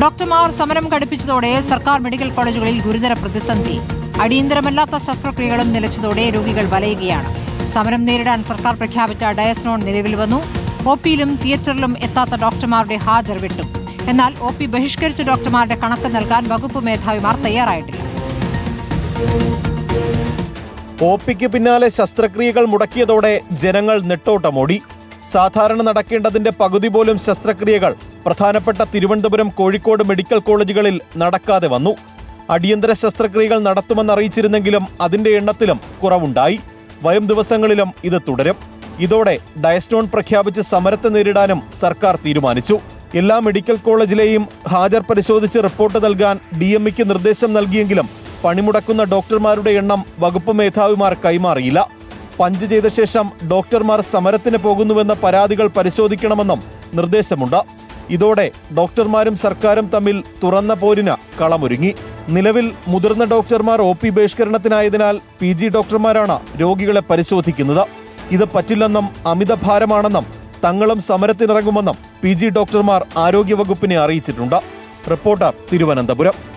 ഡോക്ടർമാർ സമരം ഘടിപ്പിച്ചതോടെ സർക്കാർ മെഡിക്കൽ കോളേജുകളിൽ ഗുരുതര പ്രതിസന്ധി. അടിയന്തരമല്ലാത്ത ശസ്ത്രക്രിയകളും നിലച്ചതോടെ രോഗികൾ വലയുകയാണ്. സമരം നേരിടാൻ സർക്കാർ പ്രഖ്യാപിച്ച ഡയസ്നോൺ നിലവിൽ വന്നു. ഒപിയിലും തിയേറ്ററിലും എത്താത്ത ഡോക്ടർമാരുടെ ഹാജർ വിട്ടു. എന്നാൽ ഒപി ബഹിഷ്കരിച്ച ഡോക്ടർമാരുടെ കണക്ക് നൽകാൻ വകുപ്പ് മേധാവിമാർ തയ്യാറായിട്ടില്ല. ഒപിക്ക് പിന്നാലെ ശസ്ത്രക്രിയകൾ മുടക്കിയതോടെ ജനങ്ങൾ നെട്ടോട്ടമോടി. സാധാരണ നടക്കേണ്ടതിന്റെ പകുതി പോലും ശസ്ത്രക്രിയകൾ പ്രധാനപ്പെട്ട തിരുവനന്തപുരം, കോഴിക്കോട് മെഡിക്കൽ കോളേജുകളിൽ നടക്കാതെ വന്നു. അടിയന്തര ശസ്ത്രക്രിയകൾ നടത്തുമെന്നറിയിച്ചിരുന്നെങ്കിലും അതിന്റെ എണ്ണത്തിലും കുറവുണ്ടായി. വരും ദിവസങ്ങളിലും ഇത് തുടരും. ഇതോടെ ഡയസ്നോൺ പ്രഖ്യാപിച്ച് സമരത്തെ നേരിടാനും സർക്കാർ തീരുമാനിച്ചു. എല്ലാ മെഡിക്കൽ കോളേജിലെയും ഹാജർ പരിശോധിച്ച് റിപ്പോർട്ട് നൽകാൻ DMEക്ക് നിർദ്ദേശം നൽകിയെങ്കിലും പണിമുടക്കുന്ന ഡോക്ടർമാരുടെ എണ്ണം വകുപ്പ് മേധാവിമാർ കൈമാറിയില്ല. പഞ്ച് ചെയ്ത ശേഷം ഡോക്ടർമാർ സമരത്തിന് പോകുന്നുവെന്ന പരാതികൾ പരിശോധിക്കണമെന്നും നിർദ്ദേശമുണ്ട്. ഇതോടെ ഡോക്ടർമാരും സർക്കാരും തമ്മിൽ തുറന്ന പോരിന് കളമൊരുങ്ങി. നിലവിൽ മുതിർന്ന ഡോക്ടർമാർ OP ബഹിഷ്കരണത്തിനായതിനാൽ PG ഡോക്ടർമാരാണ് രോഗികളെ പരിശോധിക്കുന്നത്. ഇത് പറ്റില്ലെന്നും അമിതഭാരമാണെന്നും തങ്ങളും സമരത്തിനിറങ്ങുമെന്നും PG ഡോക്ടർമാർ ആരോഗ്യവകുപ്പിനെ അറിയിച്ചിട്ടുണ്ട്. റിപ്പോർട്ടർ, തിരുവനന്തപുരം.